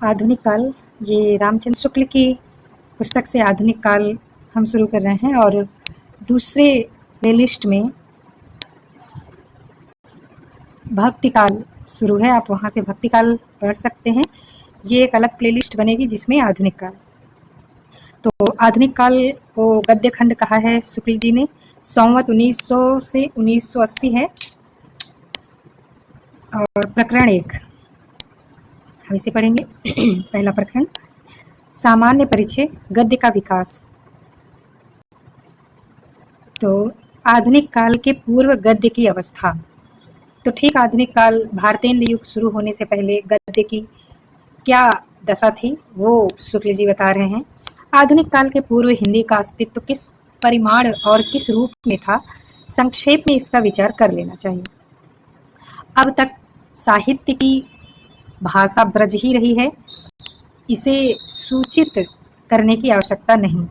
आधुनिक काल, ये रामचंद्र शुक्ल की पुस्तक से आधुनिक काल हम शुरू कर रहे हैं और दूसरे प्लेलिस्ट में भक्ति काल शुरू है। आप वहाँ से भक्ति काल पढ़ सकते हैं। ये एक अलग प्लेलिस्ट बनेगी जिसमें आधुनिक काल। तो आधुनिक काल को गद्य खंड कहा है शुक्ल जी ने। संवत 1900 से 1980 है और प्रकरण 1 हम इसे पढ़ेंगे। पहला प्रकरण, सामान्य परिचय, गद्य का विकास। तो आधुनिक काल के पूर्व गद्य की अवस्था। तो ठीक आधुनिक काल, भारतेंद्र युग शुरू होने से पहले गद्य की क्या दशा थी वो शुक्ल जी बता रहे हैं। आधुनिक काल के पूर्व हिंदी का अस्तित्व किस परिमाण और किस रूप में था, संक्षेप में इसका विचार कर लेना चाहिए। अब तक साहित्य की भाषा ब्रज ही रही है, इसे सूचित करने की आवश्यकता नहीं।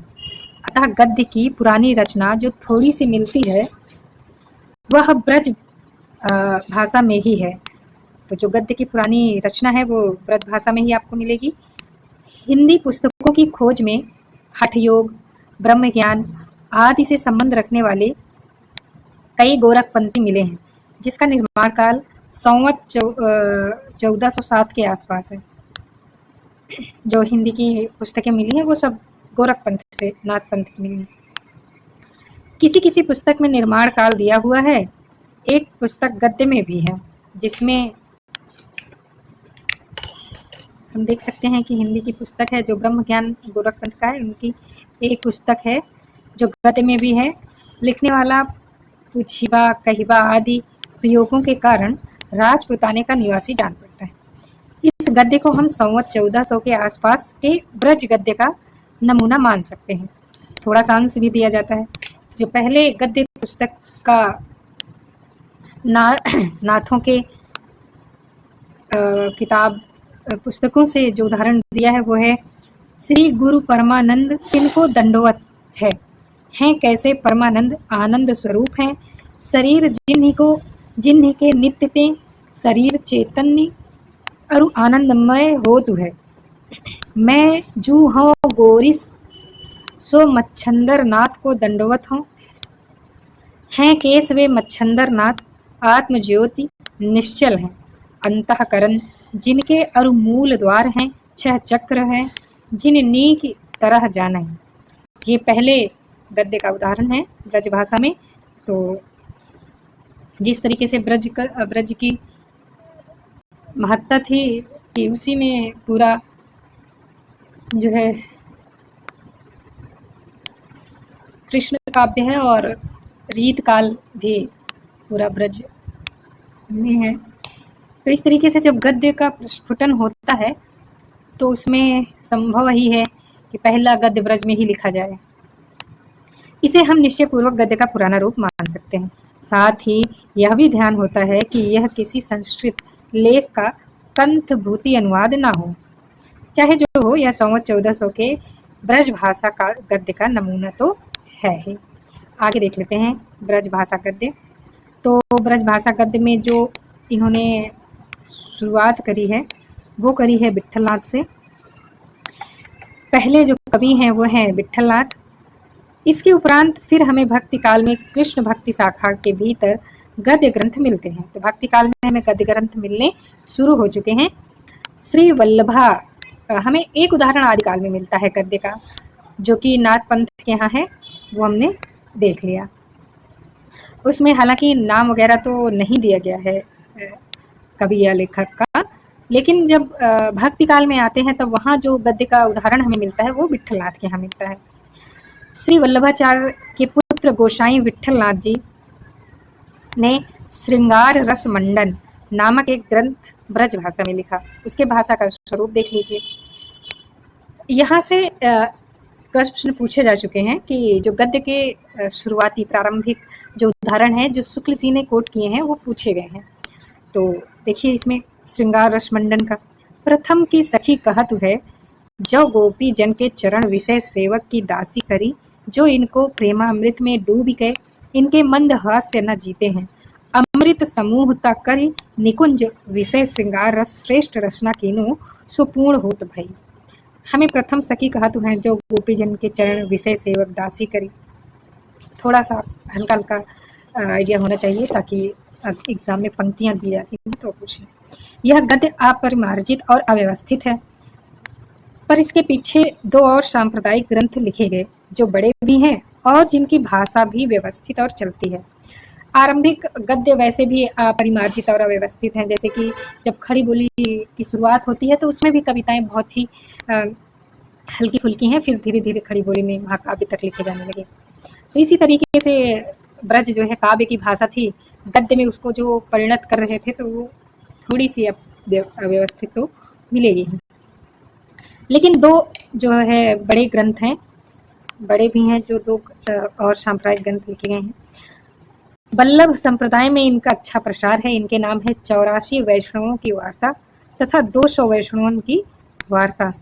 अतः गद्य की पुरानी रचना जो थोड़ी सी मिलती है वह ब्रज भाषा में ही है। तो जो गद्य की पुरानी रचना है वो ब्रज भाषा में ही आपको मिलेगी। हिंदी पुस्तकों की खोज में हठ योग, ब्रह्म ज्ञान आदि से संबंध रखने वाले कई गोरखपंथी मिले हैं, जिसका निर्माण काल संवत 1407 के आसपास है। जो हिंदी की पुस्तकें मिली हैं वो सब गोरखपंथ से, नाथ पंथ की मिली हैं। किसी किसी पुस्तक में निर्माण काल दिया हुआ है। एक पुस्तक गद्य में भी है जिसमें हम देख सकते हैं कि हिंदी की पुस्तक है जो ब्रह्म ज्ञान गोरखपंथ का है, उनकी एक पुस्तक है जो गद्य में भी है। लिखने वाला पुछिबा, कहिबा आदि प्रयोगों के कारण राजपुताने का निवासी जान पड़ता है। इस गद्य को हम संवत 1400 के आसपास के ब्रज गद्य का नमूना मान सकते हैं। थोड़ा सा अंश भी दिया जाता है। जो पहले गद्य पुस्तक का नाथों के किताब पुस्तकों से जो उदाहरण दिया है वो है, श्री गुरु परमानंद किनको दंडवत है, हैं कैसे परमानंद आनंद स्वरूप हैं, शरीर जिन्हीं के नित्य ते, शरीर चैतन्य और आनंदमय होतु है। मैं जू हूँ गोरिस सो मच्छंदर नाथ को दंडवत हूँ, हैं केस वे मच्छंदर नाथ आत्म ज्योति निश्चल हैं, अंतःकरण जिनके अरु मूल द्वार हैं, 6 चक्र हैं जिन नी की तरह जाना है। ये पहले गद्य का उदाहरण है ब्रज भाषा में। तो जिस तरीके से ब्रज की महत्ता थी कि उसी में पूरा जो है कृष्ण काव्य है और रीत काल भी पूरा ब्रज में है। तो इस तरीके से जब गद्य का स्फुटन होता है तो उसमें संभव ही है कि पहला गद्य ब्रज में ही लिखा जाए। इसे हम निश्चय पूर्वक गद्य का पुराना रूप मान सकते हैं। साथ ही यह भी ध्यान होता है कि यह किसी संस्कृत लेख का कंठभूति अनुवाद ना हो। चाहे जो हो, यह संवत 1400 के ब्रज भाषा का गद्य का नमूना तो है ही। आगे देख लेते हैं ब्रज भाषा गद्य। तो ब्रज भाषा गद्य में जो इन्होंने शुरुआत करी है वो करी है विट्ठलनाथ से। पहले जो कवि हैं वो हैं विट्ठलनाथ। इसके उपरांत फिर हमें भक्ति काल में कृष्ण भक्ति शाखा के भीतर गद्य ग्रंथ मिलते हैं। तो भक्ति काल में हमें गद्य ग्रंथ मिलने शुरू हो चुके हैं। श्री वल्लभा हमें एक उदाहरण आदिकाल में मिलता है गद्य का, जो कि नाथ पंथ के यहाँ है, वो हमने देख लिया। उसमें हालांकि नाम वगैरह तो नहीं दिया गया है कवि या लेखक का, लेकिन जब भक्ति काल में आते हैं तब वहाँ जो गद्य का उदाहरण हमें मिलता है वो विट्ठलनाथ के यहाँ मिलता है। श्री वल्लभाचार्य के पुत्र गोसाई विट्ठलनाथ जी ने श्रृंगार रस मंडन नामक एक ग्रंथ ब्रज भाषा में लिखा। उसके भाषा का स्वरूप देख लीजिए। यहाँ से प्रश्न पूछे जा चुके हैं कि जो गद्य के शुरुआती प्रारंभिक जो उदाहरण है जो शुक्ल जी ने कोट किए हैं वो पूछे गए हैं। तो देखिए इसमें श्रृंगार रस मंडन का प्रथम की सखी कहत है, जो गोपी जन के चरण विषय सेवक की दासी करी, जो इनको प्रेमामृत में डूब गए, इनके मंद हास्य न जीते हैं, अमृत अमृत समूह तकरि निकुंज विषय श्रृंगार रस श्रेष्ठ रचना कीनो सुपूर्ण होत भई। हमें प्रथम सखी कहत हैं जो गोपी जन के चरण विषय सेवक दासी करी। थोड़ा सा हल्का हल्का आइडिया होना चाहिए ताकि एग्जाम में पंक्तियां दी जाती हैं तो पूछें। यह गद्य अपरिमार्जित और अव्यवस्थित है, पर इसके पीछे दो और सांप्रदायिक ग्रंथ लिखे गए जो बड़े भी हैं और जिनकी भाषा भी व्यवस्थित और चलती है। आरंभिक गद्य वैसे भी अपरिमार्जित और अव्यवस्थित हैं, जैसे कि जब खड़ी बोली की शुरुआत होती है तो उसमें भी कविताएं बहुत ही हल्की फुल्की हैं, फिर धीरे धीरे खड़ी बोली में महाकाव्य तक लिखे जाने लगे। तो इसी तरीके से ब्रज जो है काव्य की भाषा थी, गद्य में उसको जो परिणत कर रहे थे तो वो थोड़ी सी अव्यवस्थित तो मिलेगी ही। लेकिन दो जो है बड़े ग्रंथ हैं, बड़े भी हैं, जो दो और सांप्रदायिक ग्रंथ लिखे गए हैं। वल्लभ संप्रदाय में इनका अच्छा प्रसार है। इनके नाम है 84 वैष्णवों की वार्ता तथा 200 वैष्णवों की वार्ता।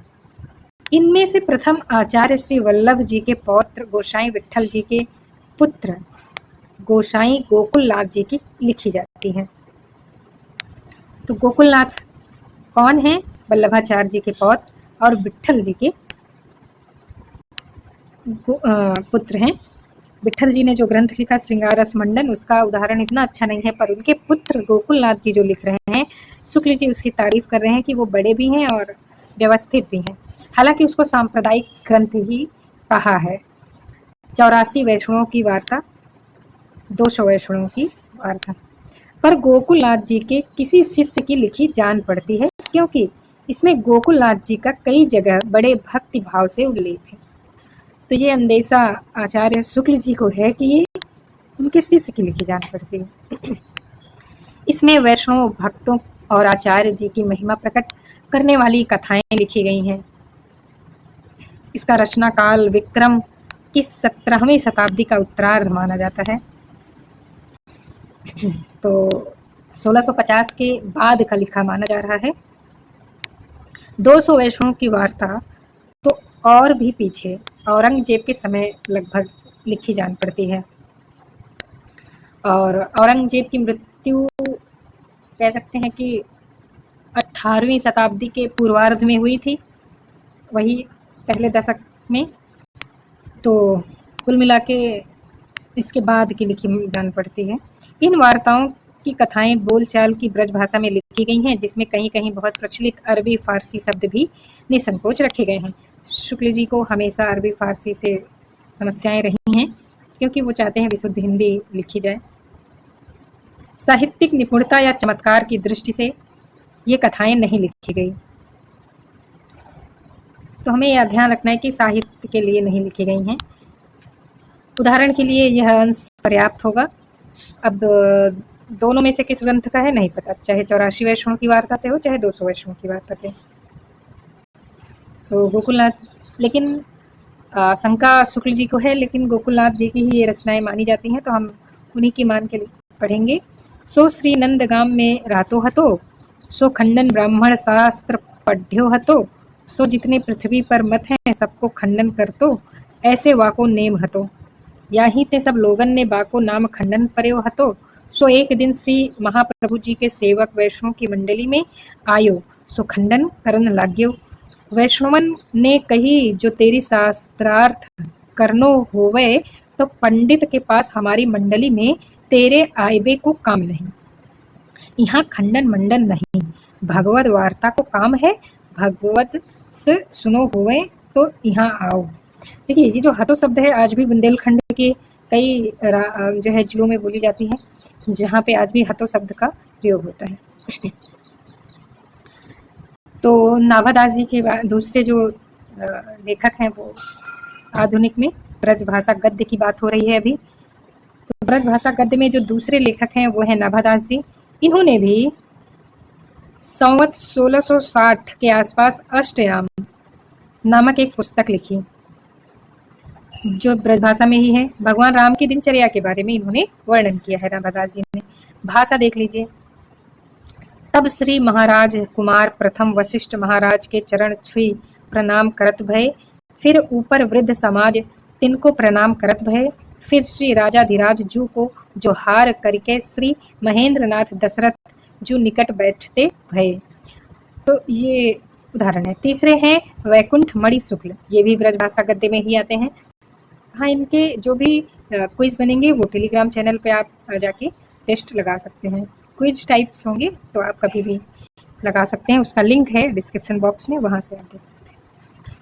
इनमें से प्रथम आचार्य श्री वल्लभ जी के पौत्र गोसाई विट्ठल जी के पुत्र गोसाई गोकुलनाथ जी की लिखी जाती है। तो गोकुलनाथ कौन है? वल्लभाचार्य जी के पौत्र और विट्ठल जी के पुत्र हैं। विट्ठल जी ने जो ग्रंथ लिखा श्रृंगार रस मंडन, उसका उदाहरण इतना अच्छा नहीं है, पर उनके पुत्र गोकुलनाथ जी जो लिख रहे हैं, शुक्ल जी उसकी तारीफ कर रहे हैं कि वो बड़े भी हैं और व्यवस्थित भी हैं। हालांकि उसको सांप्रदायिक ग्रंथ ही कहा है। 84 वैष्णवों की वार्ता, 200 वैष्णवों की वार्ता, पर गोकुलनाथ जी के किसी शिष्य की लिखी जान पड़ती है, क्योंकि इसमें गोकुलनाथ जी का कई जगह बड़े भक्ति भाव से उल्लेख है। तो ये अंदेशा आचार्य शुक्ल जी को है कि ये उनके शिष्य की लिखी जान पड़ती है। इसमें वैष्णव भक्तों और आचार्य जी की महिमा प्रकट करने वाली कथाएं लिखी गई हैं। इसका रचना काल विक्रम की 17वीं शताब्दी का उत्तरार्ध माना जाता है। तो 1650 के बाद का लिखा माना जा रहा है। 200 वैष्णवों की वार्ता तो और भी पीछे औरंगजेब के समय लगभग लिखी जान पड़ती है, और औरंगजेब की मृत्यु कह सकते हैं कि 18वीं शताब्दी के पूर्वार्ध में हुई थी, वही पहले दशक में। तो कुल मिला के इसके बाद की लिखी जान पड़ती है। इन वार्ताओं की कथाएं बोलचाल की ब्रज भाषा में लिखी गई हैं, जिसमें कहीं कहीं बहुत प्रचलित अरबी फारसी शब्द भी निसंकोच रखे गए हैं। शुक्ल जी को हमेशा अरबी फारसी से समस्याएं रही हैं, क्योंकि वो चाहते हैं विशुद्ध हिंदी लिखी जाए। साहित्यिक निपुणता या चमत्कार की दृष्टि से ये कथाएं नहीं लिखी गई। तो हमें यह ध्यान रखना है कि साहित्य के लिए नहीं लिखी गई हैं। उदाहरण के लिए यह अंश पर्याप्त होगा। अब दोनों में से किस ग्रंथ का है नहीं पता, चाहे 84 वैष्णव की वार्ता से हो चाहे 200 वैष्णव की वार्ता से। तो गोकुलनाथ, लेकिन शंका शुक्ल जी को है, लेकिन गोकुलनाथ जी की ही ये रचनाएं मानी जाती हैं, तो हम उन्हीं की मान के पढ़ेंगे। सो श्री नंदगाम में रातो हतो, सो खंडन ब्राह्मण शास्त्र पढ़्यो हतो, सो जितने पृथ्वी पर मत हैं सबको खंडन कर तो, ऐसे वाको नेम हतो, याही ते सब लोगन ने बाको नाम खंडन पर्यो हतो। सो एक दिन श्री महाप्रभु जी के सेवक वैष्णव की मंडली में आयो, सो खंडन करन लाग्यो। वैष्णवन ने कही जो तेरी शास्त्रार्थ करनो होवे तो पंडित के पास हमारी मंडली में तेरे आयबे को काम नहीं। यहाँ खंडन मंडन नहीं, भगवत वार्ता को काम है, भगवत से सुनो हुए तो यहाँ आओ। देखिए ये जो हतो शब्द है आज भी बुंदेलखंड के कई जो है जिलों में बोली जाती है, जहाँ पे आज भी हतो शब्द का प्रयोग होता है। तो नाभादास जी के दूसरे जो लेखक हैं वो आधुनिक में ब्रज भाषा गद्य की बात हो रही है अभी। तो ब्रज भाषा गद्य में जो दूसरे लेखक हैं वो है नाभादास जी। इन्होंने भी संवत 1660 के आसपास अष्टयाम नामक एक पुस्तक लिखी, जो ब्रजभाषा में ही है। भगवान राम की दिनचर्या के बारे में इन्होंने वर्णन किया है नाभादास जी ने। भाषा देख लीजिए। तब श्री महाराज कुमार प्रथम वशिष्ठ महाराज के चरण छुई प्रणाम करत भय, फिर ऊपर वृद्ध समाज तिनको प्रणाम करत भय, फिर श्री राजाधिराज जू को जो हार करके श्री महेंद्र नाथ दशरथ जो निकट बैठते भये। तो ये उदाहरण है। तीसरे हैं वैकुंठ मणि शुक्ल, ये भी ब्रजभाषा गद्य में ही आते हैं। हाँ, इनके जो भी क्विज बनेंगे वो टेलीग्राम चैनल पे आप जाके टेस्ट लगा सकते हैं। क्विज टाइप्स होंगे तो आप कभी भी लगा सकते हैं, उसका लिंक है डिस्क्रिप्शन बॉक्स में, वहां से आप देख सकते हैं।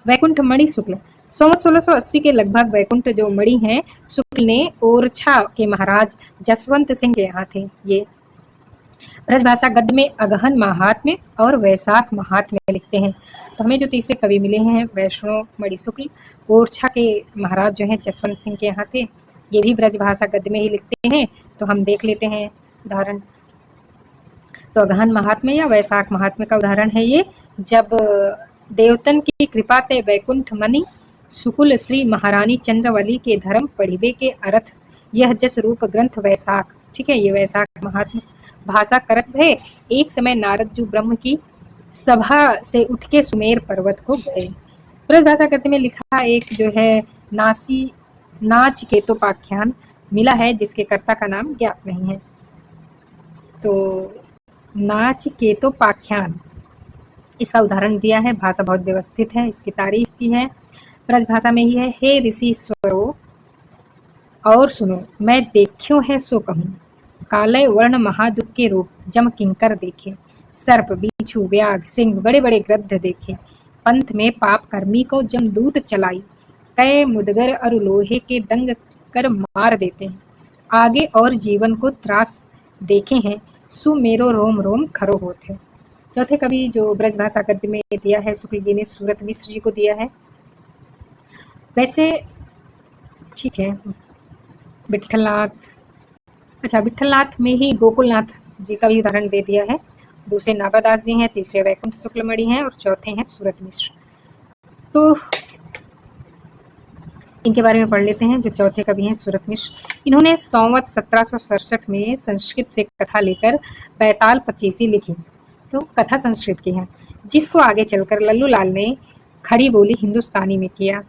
वैकुंठ मणि शुक्ल, संवत 1680 के लगभग वैकुंठ जो मणि हैं शुक्ल ने ओरछा के महाराज जसवंत सिंह के यहाँ थे। ये ब्रजभाषा गद्य में अगहन महात्म्य और वैशाख महात्म्य लिखते हैं। तो हमें जो तीसरे कवि मिले हैं वैष्णव मणि शुक्ल, ओरछा के महाराज जो हैं जसवंत सिंह के यहाँ थे, ये भी ब्रजभाषा गद्य में ही लिखते हैं। तो हम देख लेते हैं उदाहरण। तो अगहन महात्म्य या वैशाख महात्म्य का उदाहरण है ये। जब देवतन की कृपा ते वैकुंठ मणि शुकुल श्री महारानी चंद्रवली के धर्म पढ़िबे के अर्थ यह जस रूप ग्रंथ वैशाख। ठीक है, ये वैशाख महात्म्य भाषा करत भय। एक समय नारद जी ब्रह्म की सभा से उठ के सुमेर पर्वत को गए। ब्रजभाषा गद्य में लिखा एक जो है नाचिकेतोपाख्यान मिला है, जिसके कर्ता का नाम ज्ञात नहीं है। तो नाचिकेतोपाख्यान, इसका उदाहरण दिया है, भाषा बहुत व्यवस्थित है, इसकी तारीफ की है, ब्रजभाषा में ही है। हे ऋषि स्वरो और सुनो, मैं देखियो है सो कहूँ, कालय वर्ण महादुख के रूप जम किंकर देखे, सर्प बिच्छू व्याघ सिंह बड़े बड़े गृध्र देखे, पंथ में पाप कर्मी को जम दूत चलाई, कई मुदगर और लोहे के दंग कर मार देते हैं, आगे और जीवन को त्रास देखे हैं, सुमेरो रोम रोम खरो होते। चौथे कवि जो ब्रजभाषा गद्य में दिया है शुक्ल जी ने सूरत मिश्र जी को दिया है। वैसे ठीक है, विठलनाथ, अच्छा विठलनाथ में ही गोकुलनाथ जी का भी उदाहरण दे दिया है। दूसरे नागादास जी हैं, तीसरे वैकुंठ शुक्लमणि हैं और चौथे हैं सूरत मिश्र। तो इनके बारे में पढ़ लेते हैं। जो चौथे कवि हैं सूरत मिश्र, इन्होंने संवत 1767 में संस्कृत से कथा लेकर बैताल 25 लिखी। तो कथा संस्कृत की है, जिसको आगे चलकर लल्लू लाल ने खड़ी बोली हिंदुस्तानी में किया।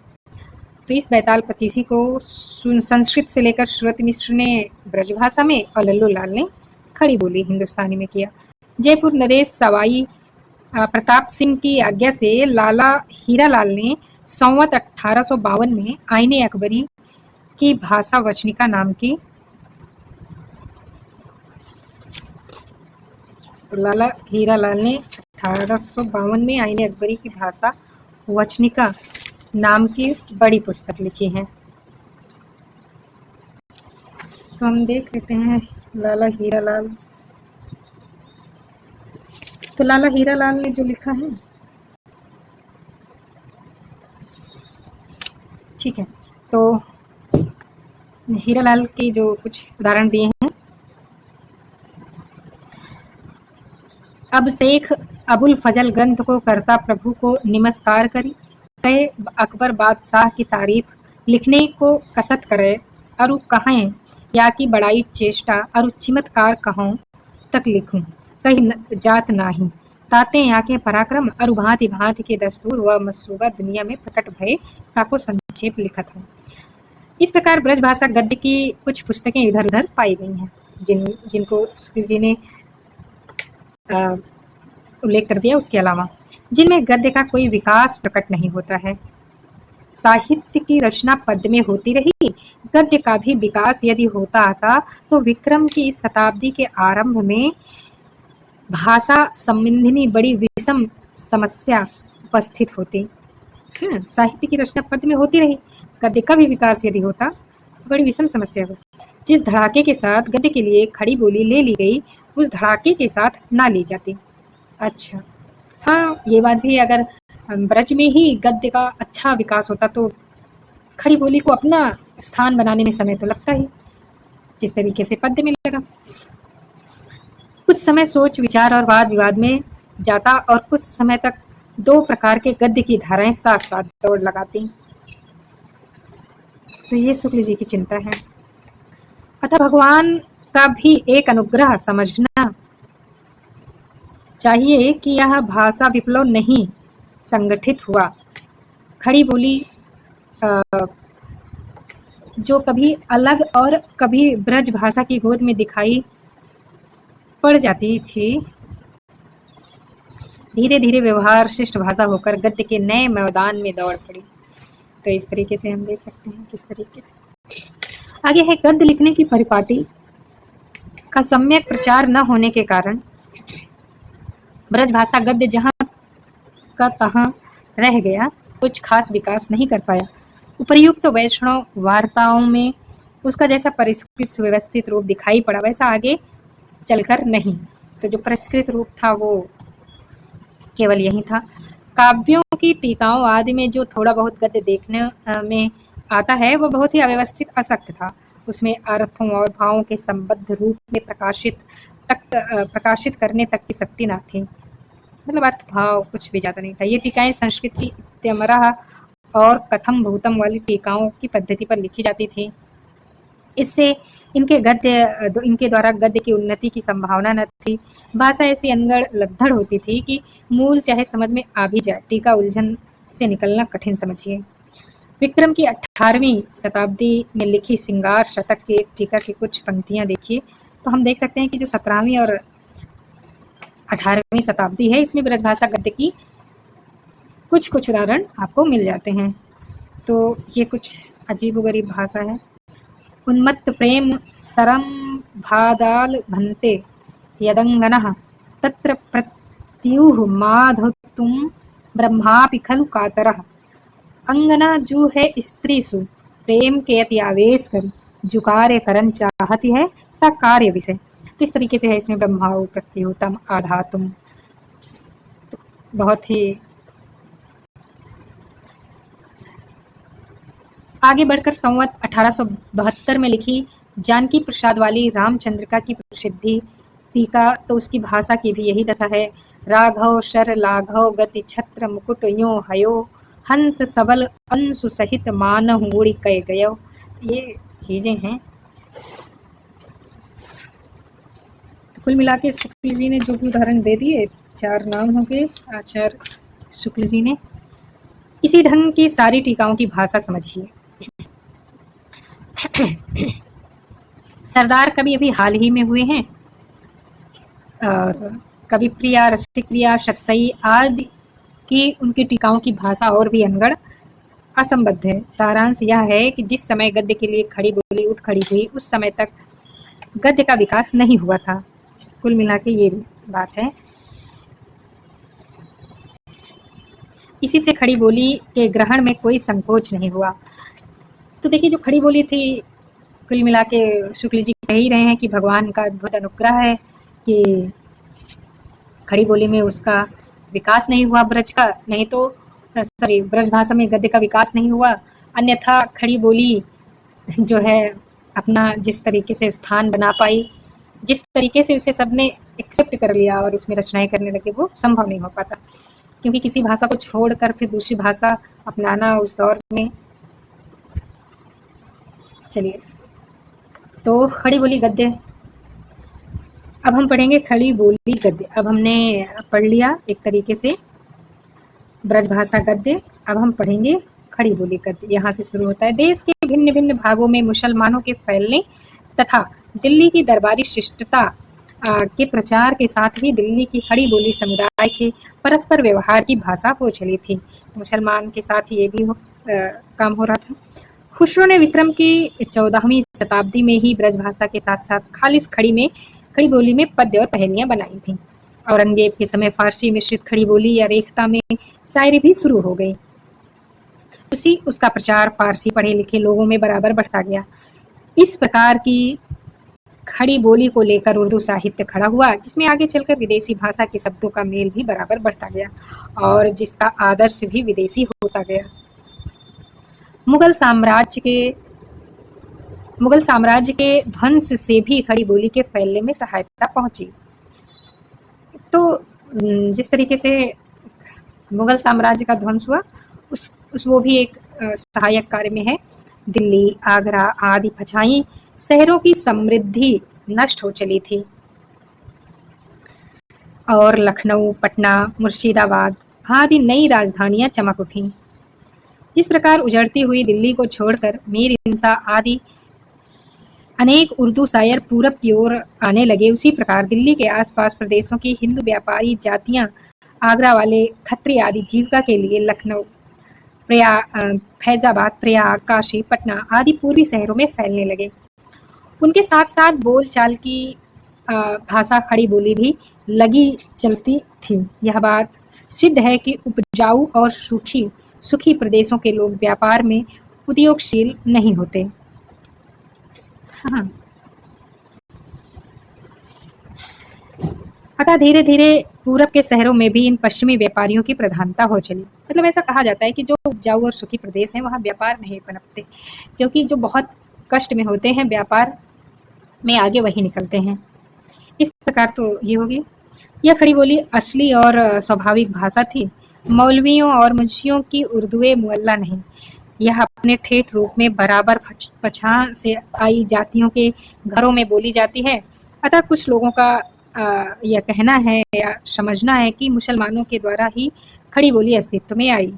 तो इस बैताल 25 को संस्कृत से लेकर सूरत मिश्र ने ब्रजभाषा में और लल्लू लाल ने खड़ी बोली हिंदुस्तानी में किया। जयपुर नरेश सवाई प्रताप सिंह की आज्ञा से लाला हीरालाल ने संवत 1852 में आईने अकबरी की भाषा वचनिका नाम की, तो लाला हीरालाल ने 1852 में आईने अकबरी की भाषा वचनिका नाम की बड़ी पुस्तक लिखी है। तो हम देख लेते हैं लाला हीरालाल। तो लाला हीरालाल ने जो लिखा है, ठीक है, तो हीरालाल की जो कुछ उदाहरण दिए हैं। अब शेख अबुल फजल ग्रंथ को करता प्रभु को नमस्कार करी, कहे अकबर बादशाह की तारीफ लिखने को कसत करे, और कहें या की बड़ाई चेष्टा और चमत्कार कहूँ तक लिखूं, कहीं जात नाही, ताते यहाँ के पराक्रम और भांति भांति के दस्तूर व मसूबा दुनिया में प्रकट भय ताको संक्षेप लिखत हूँ। इस प्रकार ब्रजभाषा गद्य की कुछ पुस्तकें इधर उधर पाई गई हैं, जिनको शुक्ल जी ने उल्लेख कर दिया। उसके अलावा जिनमें गद्य का कोई विकास प्रकट नहीं होता है। साहित्य की रचना पद्य में होती रही, गद्य का भी विकास यदि होता आता तो विक्रम की शताब्दी के आरंभ में भाषा संबंधिनी बड़ी विषम समस्या उपस्थित होती। साहित्य की रचना पद्य में होती रही, गद्य का भी विकास यदि होता तो बड़ी विषम समस्या होती। जिस धड़ाके के साथ गद्य के लिए खड़ी बोली ले ली गई, उस धड़ाके के साथ ना ली जाती। अच्छा, हाँ, ये बात भी, अगर ब्रज में ही गद्य का अच्छा विकास होता तो खड़ी बोली को अपना स्थान बनाने में समय तो लगता ही, जिस तरीके से पद्य में लगा। कुछ समय सोच विचार और वाद विवाद में जाता और कुछ समय तक दो प्रकार के गद्य की धाराएं साथ साथ दौड़ लगाती। तो ये शुक्ल जी की चिंता है। अतः भगवान का भी एक अनुग्रह समझना चाहिए कि यह भाषा विप्लव नहीं संगठित हुआ। खड़ी बोली जो कभी अलग और कभी ब्रज भाषा की गोद में दिखाई पड़ जाती थी, धीरे धीरे व्यवहार शिष्ट भाषा होकर गद्य के नए मैदान में दौड़ पड़ी। तो इस तरीके से हम देख सकते हैं किस तरीके से आगे है। गद्य लिखने की परिपाटी का सम्यक प्रचार न होने के कारण ब्रज भाषा गद्य जहाँ का तहाँ रह गया, कुछ खास विकास नहीं कर पाया। उपर्युक्त वैष्णव वार्ताओं में उसका जैसा परिष्कृत सुव्यवस्थित रूप दिखाई पड़ा, वैसा आगे चलकर नहीं। तो जो परिष्कृत रूप था वो केवल यही था। काव्यों की टीकाओं आदि में जो थोड़ा बहुत गद्य देखने में आता है, वो बहुत ही अव्यवस्थित असक्त था। उसमें अर्थों और भावों के संबद्ध रूप में प्रकाशित करने तक की शक्ति न थी। मतलब अर्थ भाव कुछ भी ज्यादा नहीं था। ये टीकाएं संस्कृत की इत्यमरः और कथम भूतम वाली टीकाओं की पद्धति पर लिखी जाती थी। इससे इनके द्वारा गद्य की उन्नति की संभावना न थी। भाषा ऐसी अनगढ़ लद्दड़ होती थी कि मूल चाहे समझ में आ भी जाए, टीका उलझन से निकलना कठिन समझिए। विक्रम की 18वीं शताब्दी में लिखी श्रृंगार शतक की एक टीका की कुछ पंक्तियां देखिए, तो हम देख सकते हैं कि जो 17वीं और 18वीं शताब्दी है, इसमें ब्रजभाषा गद्य की कुछ उदाहरण आपको मिल जाते हैं। तो ये कुछ अजीबोगरीब भाषा है। उन्मत्त प्रेम सरम भादाल भन्ते यदंगनः तत्र प्रत्युह माधुतुम ब्रह्मापि खलु कातरः। अंगना जू है स्त्री सु प्रेम के अति आवेश कर जो कार्य करन चाहती है ता कार्य विषय। तो इस तरीके से है इसमें ब्रह्माऊ प्रत्युतम आधातुम। तो बहुत ही आगे बढ़कर संवत 1872 में लिखी जानकी प्रसाद वाली रामचंद्रिका की प्रसिद्धि टीका, तो उसकी भाषा की भी यही दशा है। राघव शर लाघव गति छत्र मुकुट यो हयो हंस सबल अंशु सहित मानह उड़ी कह गयो। ये चीजें हैं। तो कुल मिला के शुक्ल जी ने जो भी उदाहरण दे दिए, 4 नाम होंगे आचार्य शुक्ल जी ने। इसी ढंग की सारी टीकाओं की भाषा समझिए। सरदार कभी अभी हाल ही में हुए हैं, और कवि प्रिया, रसिक प्रिया, शतसई आदि की उनकी टीकाओं की भाषा और भी अनगढ़ असंबद्ध है। सारांश यह है कि जिस समय गद्य के लिए खड़ी बोली उठ खड़ी हुई, उस समय तक गद्य का विकास नहीं हुआ था। कुल मिला के ये बात है। इसी से खड़ी बोली के ग्रहण में कोई संकोच नहीं हुआ। तो देखिए, जो खड़ी बोली थी, कुल मिला के शुक्ल जी कह ही रहे हैं कि भगवान का अद्भुत अनुग्रह है कि खड़ी बोली में उसका विकास नहीं हुआ ब्रज का, नहीं तो ब्रज भाषा में गद्य का विकास नहीं हुआ। अन्यथा खड़ी बोली जो है अपना जिस तरीके से स्थान बना पाई, जिस तरीके से उसे सबने एक्सेप्ट कर लिया और उसमें रचनाएं करने लगे, वो संभव नहीं हो पाता। क्योंकि किसी भाषा को छोड़कर फिर दूसरी भाषा अपनाना उस दौर में। चलिए, तो खड़ी बोली गद्य। अब हम पढ़ेंगे खड़ी बोली गद्य। अब हमने पढ़ लिया एक तरीके से ब्रजभाषा गद्य, अब हम पढ़ेंगे खड़ी बोली गद्य। यहाँ से शुरू होता है। देश के भिन्न भिन्न भागों में मुसलमानों के फैलने तथा दिल्ली की दरबारी शिष्टता के प्रचार के साथ ही दिल्ली की खड़ी बोली समुदाय के परस्पर व्यवहार की भाषा हो चली थी। मुसलमान के साथ ये भी काम हो रहा था। खुसरो ने विक्रम की 14वीं शताब्दी में ही ब्रजभाषा के साथ साथ खालिस खड़ी बोली में पद्य और पहेलियां बनाई थी। औरंगजेब के समय फारसी मिश्रित खड़ी बोली या रेखता में शायरी भी शुरू हो गई। उसका प्रचार फारसी पढ़े लिखे लोगों में बराबर बढ़ता गया। इस प्रकार की खड़ी बोली को लेकर उर्दू साहित्य खड़ा हुआ, जिसमें आगे चलकर विदेशी भाषा के शब्दों का मेल भी बराबर बढ़ता गया और जिसका आदर्श भी विदेशी होता गया। मुगल साम्राज्य के ध्वंस से भी खड़ी बोली के फैलने में सहायता पहुंची। तो जिस तरीके से मुगल साम्राज्य का ध्वंस हुआ, वो भी एक सहायक कार्य में है। दिल्ली, आगरा आदि फछाई शहरों की समृद्धि नष्ट हो चली थी और लखनऊ, पटना, मुर्शिदाबाद आदि नई राजधानियां चमक उठी। जिस प्रकार उजड़ती हुई दिल्ली को छोड़कर मीर इंसा आदि अनेक उर्दू शायर पूरब की ओर आने लगे, उसी प्रकार दिल्ली के आसपास प्रदेशों की हिंदू व्यापारी जातियां आगरा वाले खत्री आदि जीविका के लिए लखनऊ, फैजाबाद, प्रयाग, काशी, पटना आदि पूर्वी शहरों में फैलने लगे। उनके साथ साथ बोलचाल की भाषा खड़ी बोली भी लगी चलती थी। यह बात सिद्ध है कि उपजाऊ और सुखी प्रदेशों के लोग व्यापार में उद्योगशील नहीं होते। हाँ। अतः धीरे धीरे पूरब के शहरों में भी इन पश्चिमी व्यापारियों की प्रधानता हो चली। मतलब ऐसा कहा जाता है कि जो उपजाऊ और सुखी प्रदेश हैं वहाँ व्यापार नहीं पनपते, क्योंकि जो बहुत कष्ट में होते हैं व्यापार में आगे वही निकलते हैं। इस प्रकार तो ये होगी। यह खड़ी बोली असली और स्वाभाविक भाषा थी, मौलवियों और मुंशियों की उर्दुए मुअल्ला नहीं। यह अपने ठेठ रूप में बराबर पछाण से आई जातियों के घरों में बोली जाती है। अतः कुछ लोगों का यह कहना है या समझना है कि मुसलमानों के द्वारा ही खड़ी बोली अस्तित्व में आई।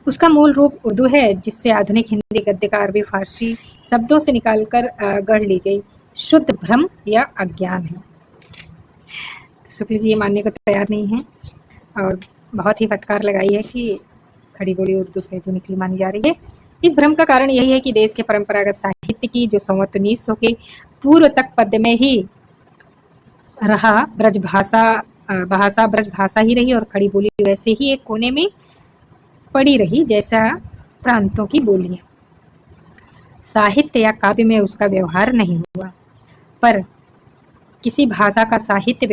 उसका मूल रूप उर्दू है, जिससे आधुनिक हिंदी गद्य का अरबी फारसी शब्दों से निकालकर गढ़ ली गई शुद्ध भ्रम या अज्ञान है। शुक्ल जी ये मानने को तैयार नहीं है और बहुत ही फटकार लगाई है कि खड़ी बोली उर्दू से जो निकली मानी जा रही है। इस भ्रम का कारण यही है कि देश के परंपरागत साहित्य की जो संवत 1900 के पूर्व तक पद्य में ही रहा ब्रज भाषा ही रही और खड़ी बोली वैसे ही एक कोने में पड़ी रही जैसा प्रांतों की बोलियां। साहित्य या काव्य में उसका व्यवहार नहीं हुआ, पर किसी भाषा का साहित्य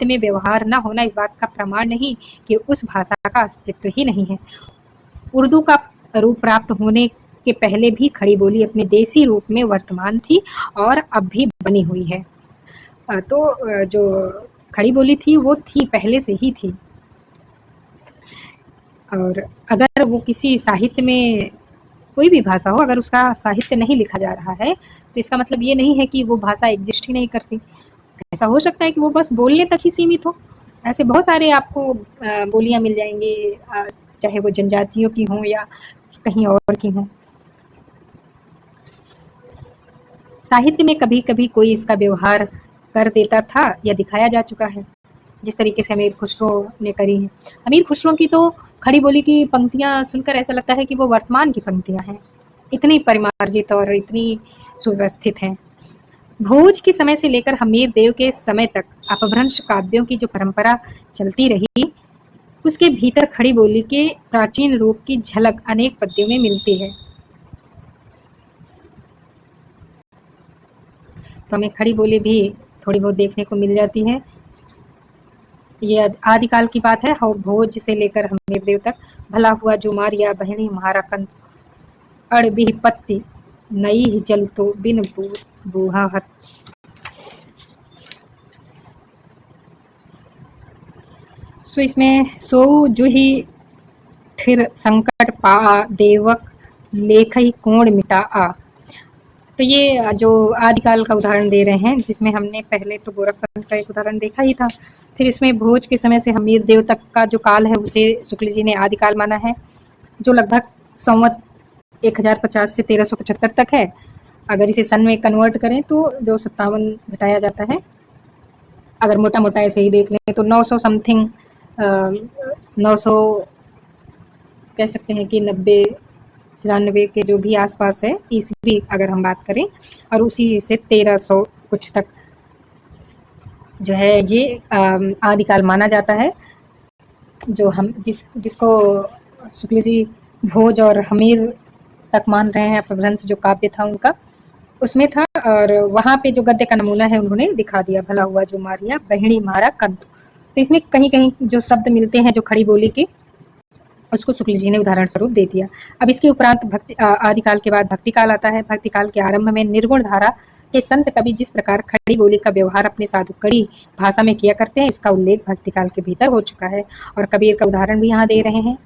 में व्यवहार न होना इस बात का प्रमाण नहीं कि उस भाषा का अस्तित्व ही नहीं है। उर्दू का रूप प्राप्त होने के पहले भी खड़ी बोली अपने देसी रूप में वर्तमान थी और अब भी बनी हुई है। तो जो खड़ी बोली थी वो थी, पहले से ही थी। और अगर वो किसी साहित्य में, कोई भी भाषा हो, अगर उसका साहित्य नहीं लिखा जा रहा है तो इसका मतलब ये नहीं है कि वो भाषा एग्जिस्ट ही नहीं करती। ऐसा हो सकता है कि वो बस बोलने तक ही सीमित हो। ऐसे बहुत सारे आपको बोलियां मिल जाएंगी, चाहे वो जनजातियों की हों या कहीं और की हों। साहित्य में कभी कभी कोई इसका व्यवहार कर देता था या दिखाया जा चुका है, जिस तरीके से अमीर खुसरो ने करी है। अमीर खुसरो की तो खड़ी बोली की पंक्तियां सुनकर ऐसा लगता है कि वो वर्तमान की पंक्तियां हैं, इतनी परिमार्जित और इतनी सुव्यवस्थित हैं। भोज के समय से लेकर हमीर देव के समय तक अपभ्रंश काव्यों की जो परंपरा चलती रही, उसके भीतर खड़ी बोली के प्राचीन रूप की झलक अनेक पद्यों में मिलती है। तो हमें खड़ी बोली भी थोड़ी बहुत देखने को मिल जाती है। ये आदिकाल की बात है। भोज से लेकर हमीर देव तक भला हुआ जुमार या बहनी म्हारा कंत अड़बिह पत्ती नई जल तो बिन बूहा हत। सो इसमें सो जुही ठिर संकट पा देवक लेखई कोण मिटा आ। तो ये जो आदिकाल का उदाहरण दे रहे हैं, जिसमें हमने पहले तो गोरखपंथ का एक उदाहरण देखा ही था, फिर इसमें भोज के समय से हमीर देव तक का जो काल है उसे शुक्ल जी ने आदिकाल माना है, जो लगभग संवत 1050 से 1375 तक है। अगर इसे सन में कन्वर्ट करें तो जो 57 घटाया जाता है, अगर मोटा मोटा ऐसे ही देख लें तो 900 समथिंग, 900 कह सकते हैं कि 90-93 के जो भी आसपास है ईस्वी अगर हम बात करें, और उसी से 1300 कुछ तक जो है ये आदिकाल माना जाता है। जो हम जिसको शुक्ल जी भोज और हमीर तक मान रहे हैं, अपभ्रंश जो काव्य था उनका उसमें था, और वहाँ पे जो गद्य का नमूना है उन्होंने दिखा दिया, भला हुआ जो मारिया बहणी मारा कंत। तो इसमें कहीं कहीं जो शब्द मिलते हैं जो खड़ी बोली के, उसको शुक्ल जी ने उदाहरण स्वरूप दे दिया। अब इसके उपरांत आदिकाल के बाद भक्तिकाल आता है। भक्तिकाल के आरंभ में निर्गुण धारा के संत कवि जिस प्रकार खड़ी बोली का व्यवहार अपने साधुकड़ी भाषा में किया करते हैं, इसका उल्लेख भक्तिकाल के भीतर हो चुका है। और कबीर का उदाहरण भी यहाँ दे रहे हैं।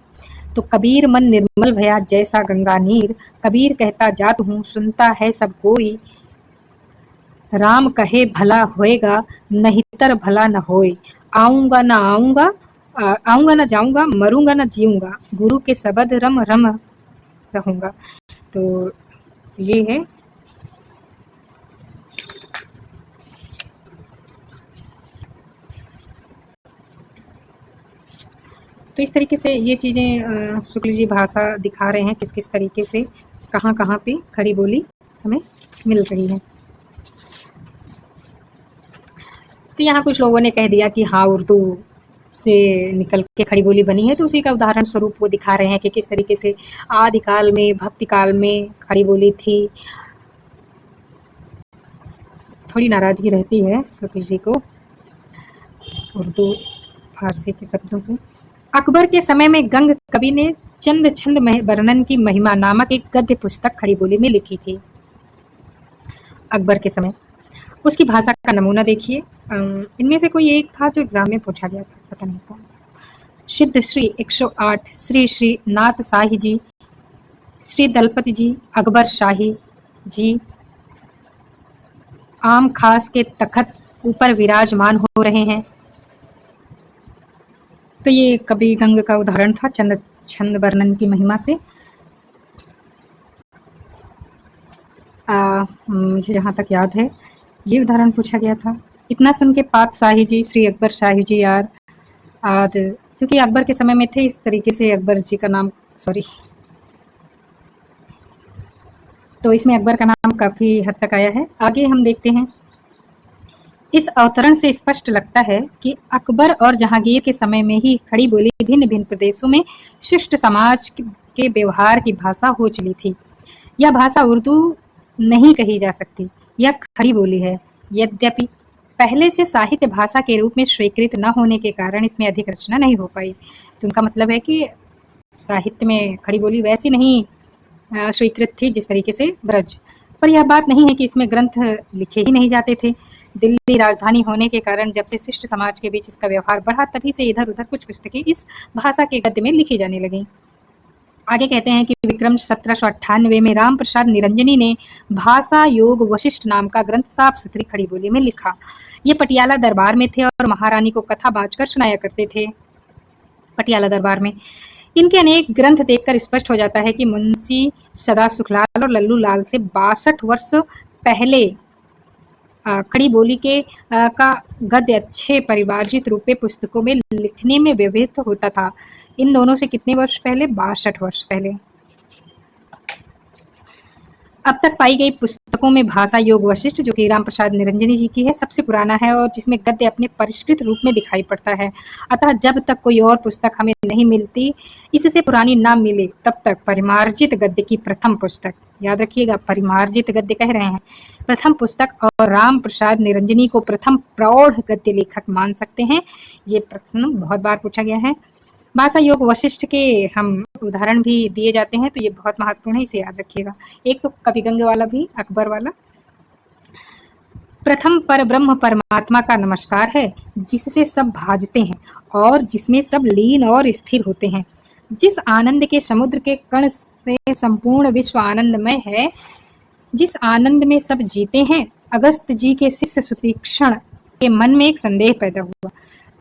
तो कबीर मन निर्मल भया जैसा गंगा नीर, कबीर कहता जात हूँ सुनता है सब कोई, राम कहे भला होएगा नहितर भला न होए, आऊंगा न आऊंगा आऊंगा ना जाऊंगा, मरूंगा ना जीऊंगा, गुरु के शब्द रम रम रहूंगा। तो ये है। तो इस तरीके से ये चीज़ें शुक्ल जी भाषा दिखा रहे हैं किस किस तरीके से कहाँ कहाँ पे खड़ी बोली हमें मिल रही है। तो यहाँ कुछ लोगों ने कह दिया कि हाँ उर्दू से निकल के खड़ी बोली बनी है, तो उसी का उदाहरण स्वरूप वो दिखा रहे हैं कि किस तरीके से आदिकाल में भक्ति काल में खड़ी बोली थी। थोड़ी नाराज़गी रहती है शुक्ल जी को उर्दू फारसी के शब्दों से। अकबर के समय में गंग कवि ने चंद छंद वर्णन की महिमा नामक एक गद्य पुस्तक खड़ी बोली में लिखी थी। अकबर के समय उसकी भाषा का नमूना देखिए। इनमें से कोई एक था जो एग्जाम में पूछा गया था, पता नहीं कौन सा। सिद्ध श्री 108 श्री श्री नाथ शाही जी, श्री दलपति जी, अकबर शाही जी आम खास के तखत ऊपर विराजमान हो रहे हैं। तो ये कवि गंग का उदाहरण था चंद छंद वर्णन की महिमा से। मुझे जहाँ तक याद है ये उदाहरण पूछा गया था। इतना सुन के पात शाही जी, श्री अकबर शाही जी यार आदि, क्योंकि अकबर के समय में थे इस तरीके से अकबर जी का नाम, सॉरी, तो इसमें अकबर का नाम काफ़ी हद तक आया है। आगे हम देखते हैं। इस अवतरण से स्पष्ट लगता है कि अकबर और जहांगीर के समय में ही खड़ी बोली भिन्न भिन्न प्रदेशों में शिष्ट समाज के व्यवहार की भाषा हो चली थी। यह भाषा उर्दू नहीं कही जा सकती, यह खड़ी बोली है। यद्यपि पहले से साहित्य भाषा के रूप में स्वीकृत न होने के कारण इसमें अधिक रचना नहीं हो पाई। तो उनका मतलब है कि साहित्य में खड़ी बोली वैसी नहीं स्वीकृत थी जिस तरीके से ब्रज। पर यह बात नहीं है कि इसमें ग्रंथ लिखे ही नहीं जाते थे। दिल्ली राजधानी होने के कारण जब से शिष्ट समाज के बीच इसका व्यवहार बढ़ा, तभी से इधर उधर कुछ पुस्तकें इस भाषा के गद्य में लिखी जाने लगी। आगे कहते हैं कि विक्रम 1798 में राम प्रसाद निरंजनी ने भाषा योग वशिष्ठ नाम का ग्रंथ साफ सुथरी खड़ी बोली में लिखा। ये पटियाला दरबार में थे और महारानी को कथा बाँचकर सुनाया करते थे पटियाला दरबार में। इनके अनेक ग्रंथ देखकर स्पष्ट हो जाता है कि मुंशी सदा सुखलाल और लल्लू लाल से 62 वर्ष पहले खड़ी बोली के का गद्य अच्छे परिवारजित रूप में पुस्तकों में लिखने में व्यवहृत होता था। इन दोनों से कितने वर्ष पहले? 62 वर्ष पहले। अब तक पाई गई पुस्तकों में भाषा योग वशिष्ठ, जो कि राम प्रसाद निरंजनी जी की है, सबसे पुराना है और जिसमें गद्य अपने परिष्कृत रूप में दिखाई पड़ता है। अतः जब तक कोई और पुस्तक हमें नहीं मिलती, इससे पुरानी ना मिले, तब तक परिमार्जित गद्य की प्रथम पुस्तक, याद रखिएगा परिमार्जित गद्य कह रहे हैं, प्रथम पुस्तक और राम प्रसाद निरंजनी को प्रथम प्रौढ़ गद्य लेखक मान सकते हैं। ये प्रश्न बहुत बार पूछा गया है। भाषा योग वशिष्ठ के हम उदाहरण भी दिए जाते हैं, तो ये बहुत महत्वपूर्ण है, इसे याद रखिएगा। एक तो कविगंग वाला भी, अकबर वाला। प्रथम पर ब्रह्म परमात्मा का नमस्कार है, जिससे सब भाजते हैं और जिसमें सब लीन और स्थिर होते हैं। जिस आनंद के समुद्र के कण से संपूर्ण विश्व आनंदमय है, जिस आनंद में सब जीते हैं। अगस्त जी के शिष्य सुतीक्षण के मन में एक संदेह पैदा हुआ।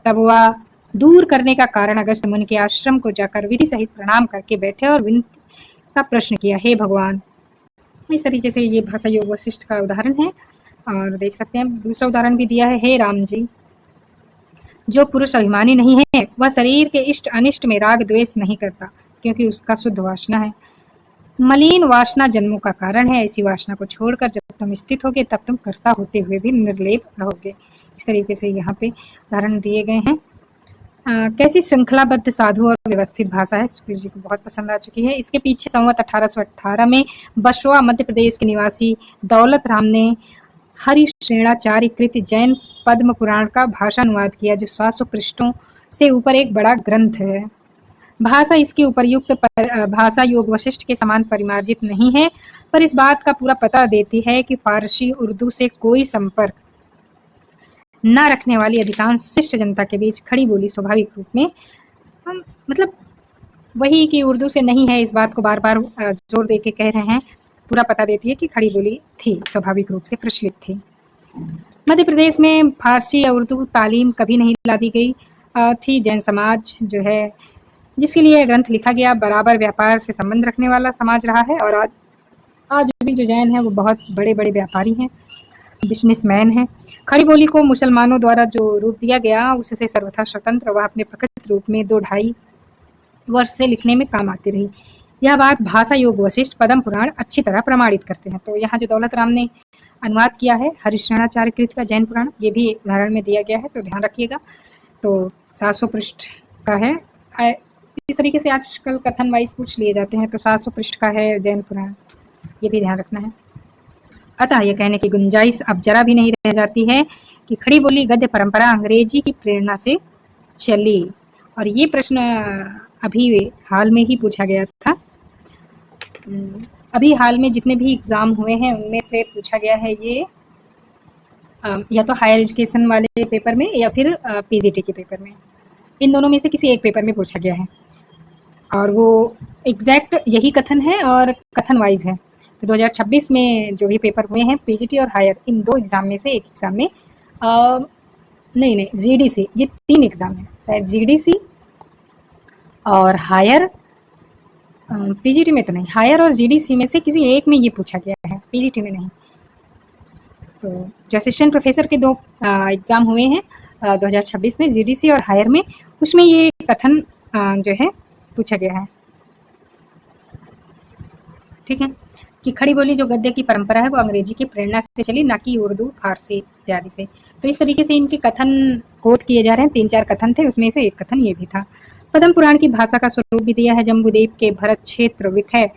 तब वह दूर करने का कारण अगस्त मुनि के आश्रम को जाकर विधि सहित प्रणाम करके बैठे और विनती का प्रश्न किया, हे भगवान। इस तरीके से ये भाषा योग वशिष्ठ का उदाहरण है। और देख सकते हैं दूसरा उदाहरण भी दिया है, हे राम जी, जो पुरुष अभिमानी नहीं है वह शरीर के इष्ट अनिष्ट में राग द्वेष नहीं करता, क्योंकि उसका शुद्ध वासना है। मलिन वासना जन्मों का कारण है। ऐसी वासना को छोड़कर जब तुम स्थित होगे, तब तुम कर्ता होते हुए भी निर्लेप रहोगे। इस तरीके से यहाँ पे उदाहरण दिए गए हैं। कैसी श्रृंखलाबद्ध साधु और व्यवस्थित भाषा है, सुखबीर जी को बहुत पसंद आ चुकी है। इसके पीछे संवत 1818 में बसवा मध्य प्रदेश के निवासी दौलत राम ने हरिश्रेणाचार्य कृत जैन पद्म पुराण का भाषा अनुवाद किया, जो 700 पृष्ठों से ऊपर एक बड़ा ग्रंथ है। भाषा इसकी उपर्युक्त भाषा योग वशिष्ठ के समान परिमार्जित नहीं है, पर इस बात का पूरा पता देती है कि फारसी उर्दू से कोई संपर्क न रखने वाली अधिकांश शिष्ट जनता के बीच खड़ी बोली स्वाभाविक रूप में, मतलब वही कि उर्दू से नहीं है, इस बात को बार बार जोर दे के कह रहे हैं, पूरा पता देती है कि खड़ी बोली थी, स्वाभाविक रूप से प्रचलित थी। मध्य प्रदेश में फारसी या उर्दू तालीम कभी नहीं ला दी गई। थी। जैन समाज जो है जिसके लिए यह ग्रंथ लिखा गया, बराबर व्यापार से संबंध रखने वाला समाज रहा है और आज आज भी जो जैन है वो बहुत बड़े बड़े व्यापारी हैं, बिजनेसमैन हैं। खड़ी बोली को मुसलमानों द्वारा जो रूप दिया गया उससे सर्वथा स्वतंत्र वह अपने प्रकट रूप में 2-2.5 वर्ष से लिखने में काम आती रही। यह बात भाषा योग वशिष्ठ पद्म पुराण अच्छी तरह प्रमाणित करते हैं। तो यहाँ जो दौलत राम ने अनुवाद किया है हरिश्रणाचार्य कृत का जैन पुराण, ये भी उदाहरण में दिया गया है, तो ध्यान रखिएगा। तो 700 पृष्ठ का है। इस तरीके से आजकल कथन वाइज पूछ लिए जाते हैं, तो 700 पृष्ठ का है जैन पुराण, ये भी ध्यान रखना है। अतः यह कहने की गुंजाइश अब जरा भी नहीं रह जाती है कि खड़ी बोली गद्य परंपरा अंग्रेजी की प्रेरणा से चली। और ये प्रश्न अभी हाल में ही पूछा गया था। अभी हाल में जितने भी एग्ज़ाम हुए हैं उनमें से पूछा गया है ये, या तो हायर एजुकेशन वाले पेपर में या फिर पीजीटी के पेपर में, इन दोनों में से किसी एक पेपर में पूछा गया है। और वो एग्जैक्ट यही कथन है और कथन वाइज है। तो 2026 में जो भी पेपर हुए हैं पीजीटी और हायर, इन 2 एग्ज़ाम में से एक एग्ज़ाम में नहीं जीडीसी, ये 3 एग्ज़ाम है शायद, जीडीसी और हायर, पीजीटी में तो नहीं, हायर और जीडीसी में से किसी एक में ये पूछा गया है, पीजीटी में नहीं। तो जो असिस्टेंट प्रोफेसर के 2 एग्ज़ाम हुए हैं 2026 में, जीडीसी और हायर में, उसमें ये कथन जो है पूछा गया है। ठीक है, कि खड़ी बोली जो गद्य की परंपरा है वो अंग्रेजी की प्रेरणा से चली, ना कि उर्दू, फारसी इत्यादि से। तो इस तरीके से इनके कथन कोट किए जा रहे हैं। 3-4 कथन थे, उसमें से एक कथन ये भी था। पद्म पुराण की भाषा का स्वरूप भी दिया है। जम्बूद्वीप के भरत क्षेत्र विखय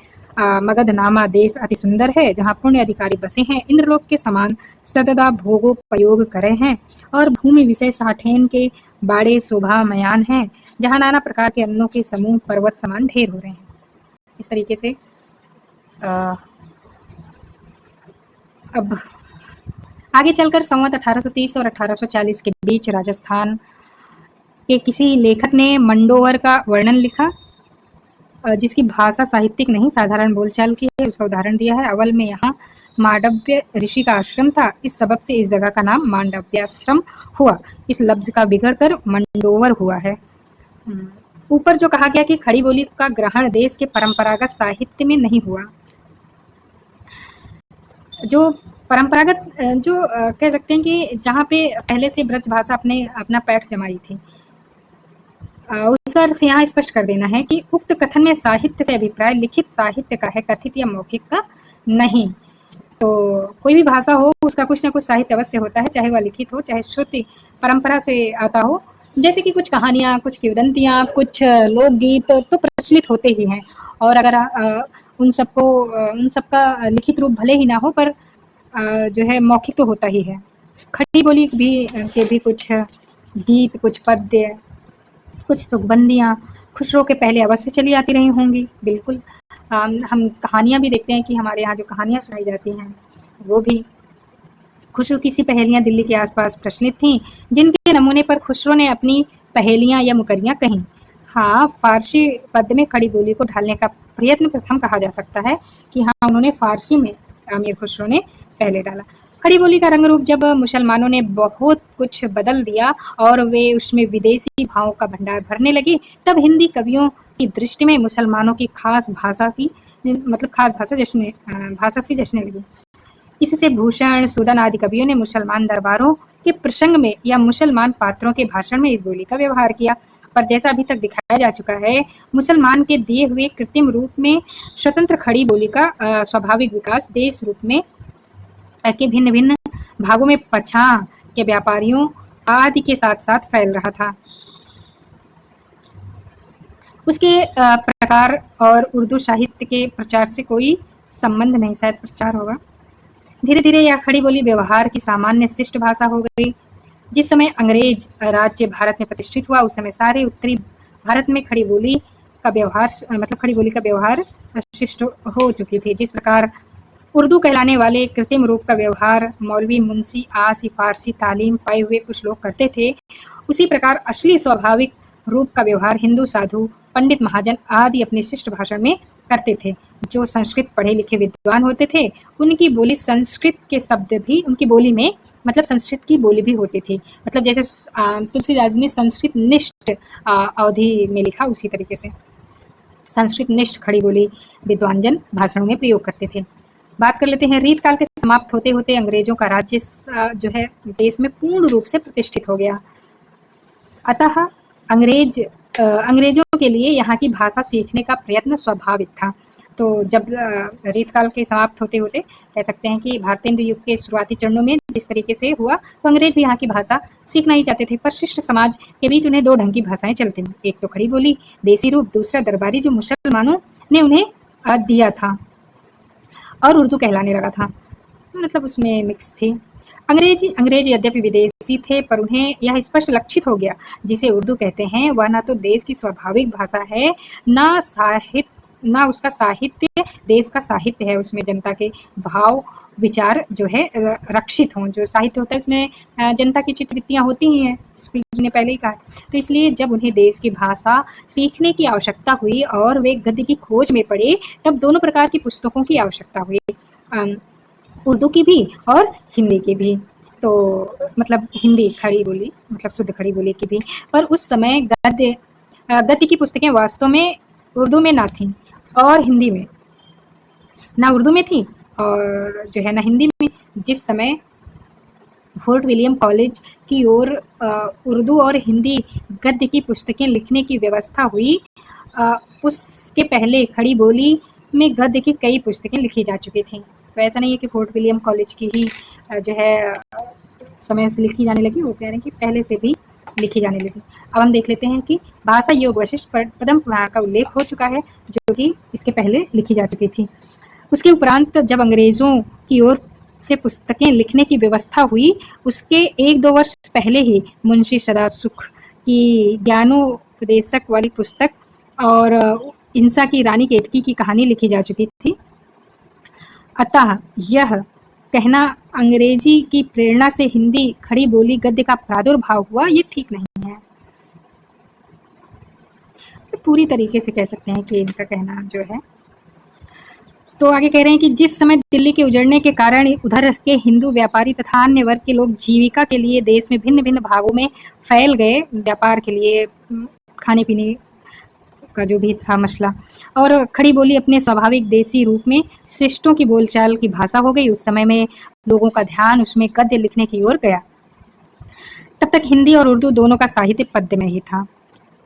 मगध नामा देश अति सुंदर है, जहाँ पुण्य अधिकारी बसे हैं, इंद्रलोक के समान सदा भोगोपयोग करे हैं, और भूमि विषय साठेन के बाड़े शोभा मयान हैं, जहाँ नाना प्रकार के अन्नों के समूह पर्वत समान ढेर हो रहे हैं। इस तरीके से अब आगे चलकर संवत 1830 और 1840 के बीच राजस्थान के किसी लेखक ने मंडोवर का वर्णन लिखा, जिसकी भाषा साहित्यिक नहीं साधारण बोलचाल की है। उसका उदाहरण दिया है। अवल में यहाँ मांडव्य ऋषि का आश्रम था, इस सबब से इस जगह का नाम मांडव्याश्रम हुआ। इस लफ्ज का बिगड़कर मंडोवर हुआ है। ऊपर जो कहा गया कि खड़ी बोली का ग्रहण देश के परंपरागत साहित्य में नहीं हुआ, जो परंपरागत जो कह सकते हैं कि जहाँ पे पहले से ब्रज भाषा अपना पैठ जमाई थी, उसका अर्थ यहाँ स्पष्ट कर देना है कि उक्त कथन में साहित्य से अभिप्राय लिखित साहित्य का है, कथित या मौखिक का नहीं। तो कोई भी भाषा हो उसका कुछ ना कुछ साहित्य अवश्य होता है, चाहे वह लिखित हो चाहे श्रुति परंपरा से आता हो। जैसे कि कुछ कहानियाँ, कुछ किंवदंतियाँ, कुछ लोकगीत तो प्रचलित होते ही हैं, और अगर उन सबका लिखित रूप भले ही ना हो पर जो है मौखिक तो होता ही है। खड़ी बोली के भी कुछ गीत, कुछ पद्य, कुछ तुकबंदियाँ खुसरो के पहले अवश्य चली आती रही होंगी। बिल्कुल हम कहानियाँ भी देखते हैं कि हमारे यहाँ जो कहानियाँ सुनाई जाती हैं वो भी खुसरो की सी पहेलियाँ दिल्ली के आसपास प्रचलित थीं, जिनके नमूने पर खुसरो ने अपनी पहेलियाँ या मुकरियाँ कहीं। हाँ, फारसी पद्य में खड़ी बोली को ढालने का प्रयत्न प्रथम कहा जा सकता है कि हाँ, उन्होंने फारसी में अमीर खुसरो ने पहले डाला। खड़ी बोली का रंग रूप जब मुसलमानों ने बहुत कुछ बदल दिया और वे उसमें विदेशी भावों का भंडार भरने लगे, तब हिंदी कवियों की दृष्टि में मुसलमानों की खास भाषा सी जचने लगी। इससे भूषण, सूदन आदि कवियों ने मुसलमान दरबारों के प्रसंग में या मुसलमान पात्रों के भाषण में इस बोली का व्यवहार किया। पर जैसा अभी तक दिखाया जा चुका है, मुसलमान के दिए हुए कृत्रिम रूप में स्वतंत्र खड़ी बोली का स्वाभाविक विकास देश रूप में के भिन्न भिन्न भागों में पछाड़ के व्यापारियों आदि के साथ साथ फैल रहा था। उसके प्रकार और उर्दू साहित्य के प्रचार से कोई संबंध नहीं, शायद प्रचार होगा। धीरे धीरे यह खड़ी बोली व्यवहार की सामान्य शिष्ट भाषा हो गई। जिस समय अंग्रेज राज्य भारत में प्रतिष्ठित हुआ उस समय सारे उत्तरी भारत में खड़ी बोली का व्यवहार शिष्ट हो चुकी थी। जिस प्रकार उर्दू कहलाने वाले कृत्रिम रूप का व्यवहार मौलवी, मुंशी, आसी, फारसी तालीम पाए हुए कुछ लोग करते थे, उसी प्रकार असली स्वाभाविक रूप का व्यवहार हिंदू साधु, पंडित महाजन आदि अपने शिष्ट भाषण में करते थे। जो संस्कृत पढ़े लिखे विद्वान होते थे, उनकी बोली संस्कृत के शब्द भी उनकी बोली में मतलब संस्कृत की बोली भी होती थी। मतलब जैसे तुलसीदास ने संस्कृत निष्ठ अवधि में लिखा, उसी तरीके से संस्कृत निष्ठ खड़ी बोली विद्वानजन भाषणों में प्रयोग करते थे। बात कर लेते हैं, रीत काल के समाप्त होते होते अंग्रेजों का राज्य जो है देश में पूर्ण रूप से प्रतिष्ठित हो गया। अतः अंग्रेजों के लिए यहाँ की भाषा सीखने का प्रयत्न स्वाभाविक था। तो जब रीत काल के समाप्त होते होते कह सकते हैं कि भारतेंदु युग के शुरुआती चरणों में जिस तरीके से हुआ, तो अंग्रेज भी यहाँ की भाषा सीखना ही चाहते थे। पर शिष्ट समाज के बीच उन्हें दो ढंग की भाषाएं चलती थी, एक तो खड़ी बोली देसी रूप, दूसरा दरबारी जो मुसलमानों ने उन्हें दिया था और उर्दू कहलाने लगा था, मतलब उसमें मिक्स थी। अंग्रेज यद्यपि विदेशी थे, पर उन्हें यह स्पष्ट लक्षित हो गया जिसे उर्दू कहते हैं वह न तो देश की स्वाभाविक भाषा है, ना उसका साहित्य देश का साहित्य है, उसमें जनता के भाव विचार जो है रक्षित हों। जो साहित्य होता है उसमें जनता की चित्रवृत्तियाँ होती ही हैं, स्कूल जी ने पहले ही कहा। तो इसलिए जब उन्हें देश की भाषा सीखने की आवश्यकता हुई और वे गद्य की खोज में पड़े, तब दोनों प्रकार की पुस्तकों की आवश्यकता हुई, उर्दू की भी और हिंदी की भी। तो मतलब हिंदी खड़ी बोली मतलब शुद्ध खड़ी बोली की भी। पर उस समय गद्य की पुस्तकें वास्तव में उर्दू में ना थी और हिंदी में, ना उर्दू में थी और जो है ना हिंदी में। जिस समय फोर्ट विलियम कॉलेज की ओर उर्दू और हिंदी गद्य की पुस्तकें लिखने की व्यवस्था हुई, उसके पहले खड़ी बोली में गद्य की कई पुस्तकें लिखी जा चुकी थी। तो ऐसा नहीं है कि फोर्ट विलियम कॉलेज की ही जो है समय से लिखी जाने लगी, वो कह रहे हैं कि पहले से भी लिखी जाने लगी। अब हम देख लेते हैं कि भाषा योग वशिष्ठ पदम पुराण का उल्लेख हो चुका है, जो कि इसके पहले लिखी जा चुकी थी। उसके उपरांत जब अंग्रेजों की ओर से पुस्तकें लिखने की व्यवस्था हुई, उसके 1-2 वर्ष पहले ही मुंशी सदासुख की ज्ञानोपदेशक वाली पुस्तक और इंसा की रानी केतकी की कहानी लिखी जा चुकी थी। अतः यह कहना अंग्रेजी की प्रेरणा से हिंदी खड़ी बोली गद्य का प्रादुर्भाव हुआ, ये ठीक नहीं है। पूरी तरीके से कह सकते हैं कि इनका कहना जो है। तो आगे कह रहे हैं कि जिस समय दिल्ली के उजड़ने के कारण उधर के हिंदू व्यापारी तथा अन्य वर्ग के लोग जीविका के लिए देश में भिन्न भिन्न भागों में फैल गए, व्यापार के लिए, खाने पीने का जो भी था मसला, और खड़ी बोली अपने स्वाभाविक देसी रूप में शिष्टों की बोलचाल की भाषा हो गई, उस समय में लोगों का ध्यान उसमें गद्य लिखने की ओर गया। तब तक हिंदी और उर्दू दोनों का साहित्य पद्य में ही था।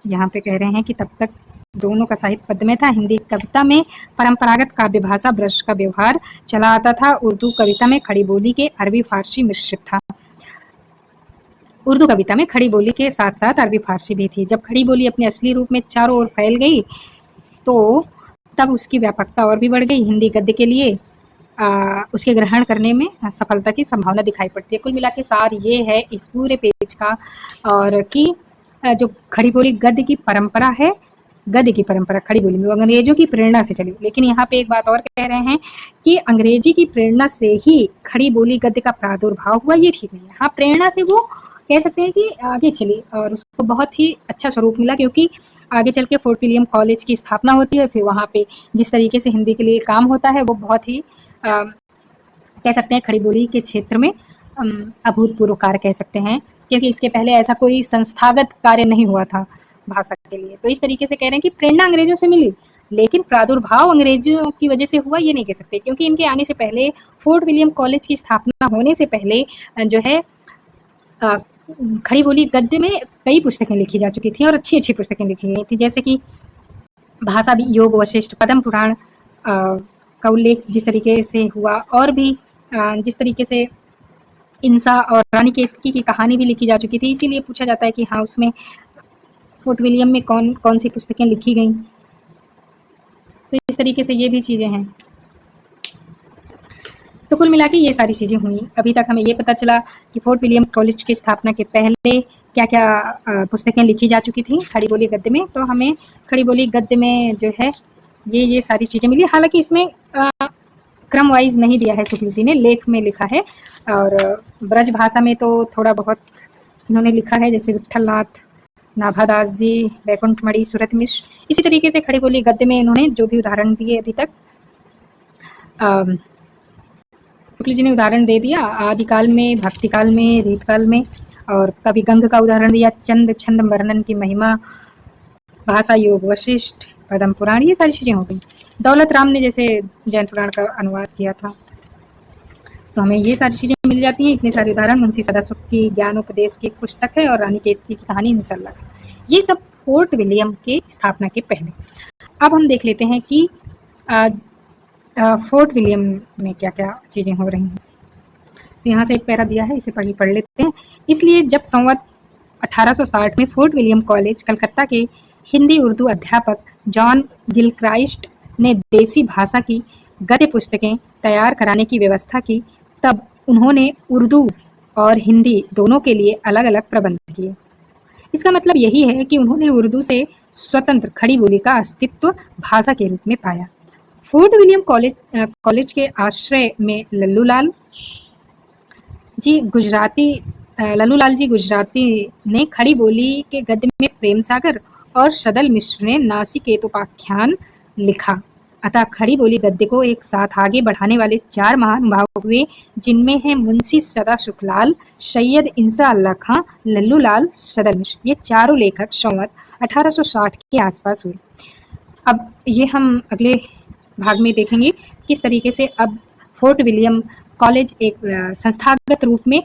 यहाँ पे कह रहे हैं कि तब तक दोनों का साहित्य पद्य में था। हिंदी कविता में परंपरागत काव्य भाषा ब्रज का व्यवहार चला आता था, उर्दू कविता में खड़ी बोली के अरबी फारसी मिश्रित था। उर्दू कविता में खड़ी बोली के साथ साथ अरबी फारसी भी थी। जब खड़ी बोली अपने असली रूप में चारों ओर फैल गई, तो तब उसकी व्यापकता और भी बढ़ गई। हिंदी गद्य के लिए उसके ग्रहण करने में सफलता की संभावना दिखाई पड़ती है। कुल मिला के सार ये है इस पूरे पेज का, और कि जो खड़ी बोली गद्य की परंपरा है, गद्य की परंपरा खड़ी बोली में अंग्रेजों की प्रेरणा से चली। लेकिन यहाँ पे एक बात और कह रहे हैं कि अंग्रेजी की प्रेरणा से ही खड़ी बोली गद्य का प्रादुर्भाव हुआ, ये ठीक नहीं है। हाँ, प्रेरणा से वो कह सकते हैं कि आगे चली और उसको बहुत ही अच्छा स्वरूप मिला, क्योंकि आगे चल के फोर्ट विलियम कॉलेज की स्थापना होती है। फिर वहाँ पे जिस तरीके से हिंदी के लिए काम होता है, वो बहुत ही कह सकते हैं खड़ी बोली के क्षेत्र में अभूतपूर्व कार्य कह सकते हैं, क्योंकि इसके पहले ऐसा कोई संस्थागत कार्य नहीं हुआ था भाषा के लिए। तो इस तरीके से कह रहे हैं कि प्रेरणा अंग्रेजों से मिली, लेकिन प्रादुर्भाव अंग्रेजों की वजह से हुआ, ये नहीं कह सकते, क्योंकि इनके आने से पहले, फोर्ट विलियम कॉलेज की स्थापना होने से पहले जो है खड़ी बोली गद्य में कई पुस्तकें लिखी जा चुकी थी और अच्छी अच्छी पुस्तकें लिखी गई थी, जैसे कि भाषा योग वशिष्ठ पद्म पुराण का उल्लेख जिस तरीके से हुआ, और भी जिस तरीके से इंसा और रानी केतकी की कहानी भी लिखी जा चुकी थी। इसीलिए पूछा जाता है कि हाँ, उसमें फोर्ट विलियम में कौन कौन सी पुस्तकें लिखी गई। तो इस तरीके से ये भी चीज़ें हैं। तो कुल मिला के ये सारी चीज़ें हुई। अभी तक हमें ये पता चला कि फोर्ट विलियम कॉलेज की स्थापना के पहले क्या क्या पुस्तकें लिखी जा चुकी थी खड़ी बोली गद्य में। तो हमें खड़ी बोली गद्य में जो है ये सारी चीज़ें मिली। हालांकि इसमें क्रम वाइज नहीं दिया है, शुक्ल जी ने लेख में लिखा है, और ब्रज भाषा में तो थोड़ा बहुत इन्होंने लिखा है, जैसे विट्ठलनाथ नाभादास जी, वैकुंठमणि, सूरत मिश्र। इसी तरीके से खड़ी बोली गद्य में इन्होंने जो भी उदाहरण दिए अभी तक, शुक्ल जी ने उदाहरण दे दिया आदिकाल में, भक्तिकाल में, रीतकाल में, और कवि गंग का उदाहरण दिया, चंद छंद वर्णन की महिमा, भाषा योग वशिष्ठ, पद्म पुराण, ये सारी चीजें हो गई। दौलत राम ने जैसे जैन पुराण का अनुवाद किया था, तो हमें ये सारी चीजें मिल जाती हैं। इतने सारे उदाहरण मुंशी सदासुख की ज्ञानोपदेश की पुस्तक है, और रानी केतकी की कहानी इंशाल्लाह। ये सब फोर्ट विलियम के स्थापना के पहले। अब हम देख लेते हैं कि फोर्ट विलियम में क्या क्या चीजें हो रही हैं। तो यहाँ से एक पैरा दिया है, इसे पढ़ लेते हैं। इसलिए जब संवत 1860 में फोर्ट विलियम कॉलेज कलकत्ता के हिंदी उर्दू अध्यापक जॉन गिलक्राइस्ट ने देसी भाषा की गद्य पुस्तकें तैयार कराने की व्यवस्था की, तब उन्होंने उर्दू और हिंदी दोनों के लिए अलग अलग प्रबंध किए। इसका मतलब यही है कि उन्होंने उर्दू से स्वतंत्र खड़ी बोली का अस्तित्व भाषा के रूप में पाया। फोर्ट विलियम कॉलेज के आश्रय में लल्लूलाल जी गुजराती ने खड़ी बोली के गद्य में प्रेम सागर और सदल मिश्र ने नासिकेतोपाख्यान लिखा। अतः खड़ी बोली गद्य को एक साथ आगे बढ़ाने वाले 4 महानुभाव हुए, जिनमें हैं मुंशी सदासुखलाल, सैयद इंसा अल्लाह खां, लल्लूलाल, सदल मिश्र। ये चारों लेखक संवत 1860 के आसपास हुए। अब ये हम अगले भाग में देखेंगे किस तरीके से अब फोर्ट विलियम कॉलेज एक संस्थागत रूप में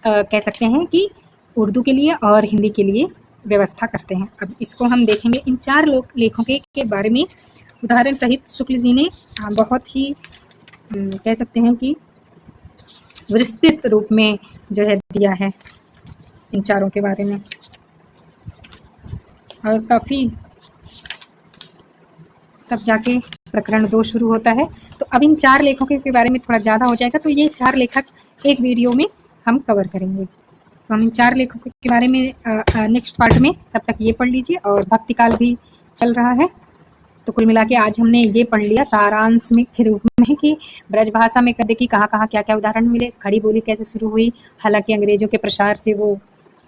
कह सकते हैं कि उर्दू के लिए और हिंदी के लिए व्यवस्था करते हैं। अब इसको हम देखेंगे। इन 4 लेखों के बारे में उदाहरण सहित शुक्ल जी ने बहुत ही कह सकते हैं कि विस्तृत रूप में जो है दिया है इन चारों के बारे में, और काफ़ी तब जाके प्रकरण 2 शुरू होता है। तो अब इन 4 लेखकों के बारे में थोड़ा ज़्यादा हो जाएगा, तो ये 4 लेखक एक वीडियो में हम कवर करेंगे। तो हम इन 4 लेखकों के बारे में नेक्स्ट पार्ट में, तब तक ये पढ़ लीजिए। और भक्तिकाल भी चल रहा है, तो कुल मिला के आज हमने ये पढ़ लिया सारांश में के रूप में कि ब्रजभाषा में गद्य की कहाँ कहाँ क्या क्या उदाहरण मिले, खड़ी बोली कैसे शुरू हुई। हालांकि अंग्रेजों के प्रसार से वो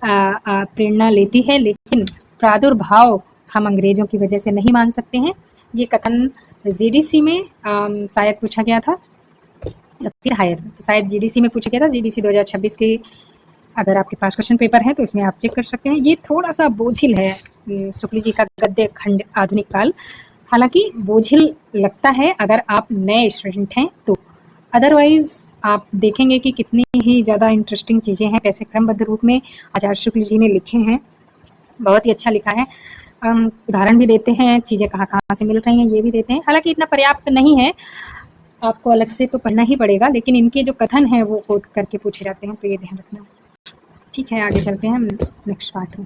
प्रेरणा लेती है, लेकिन प्रादुर्भाव हम अंग्रेजों की वजह से नहीं मान सकते हैं। ये कथन जीडीसी में शायद पूछा गया था या फिर हायर, तो शायद जीडीसी में पूछा गया था। जीडीसी 2026 के अगर आपके पास क्वेश्चन पेपर है तो उसमें आप चेक कर सकते हैं। ये थोड़ा सा बोझिल है शुक्ल जी का गद्य खंड आधुनिक काल, हालांकि बोझिल लगता है अगर आप नए स्टूडेंट हैं तो। अदरवाइज आप देखेंगे कि कितनी ही ज़्यादा इंटरेस्टिंग चीज़ें हैं, कैसे क्रमबद्ध रूप में आचार्य शुक्ल जी ने लिखे हैं। बहुत ही अच्छा लिखा है। उदाहरण भी देते हैं, चीज़ें कहाँ कहाँ से मिल रही हैं ये भी देते हैं। हालांकि इतना पर्याप्त नहीं है, आपको अलग से तो पढ़ना ही पड़ेगा, लेकिन इनके जो कथन हैं वो कोट करके पूछे जाते हैं, तो ये ध्यान रखना। ठीक है, आगे चलते हैं नेक्स्ट पार्ट में।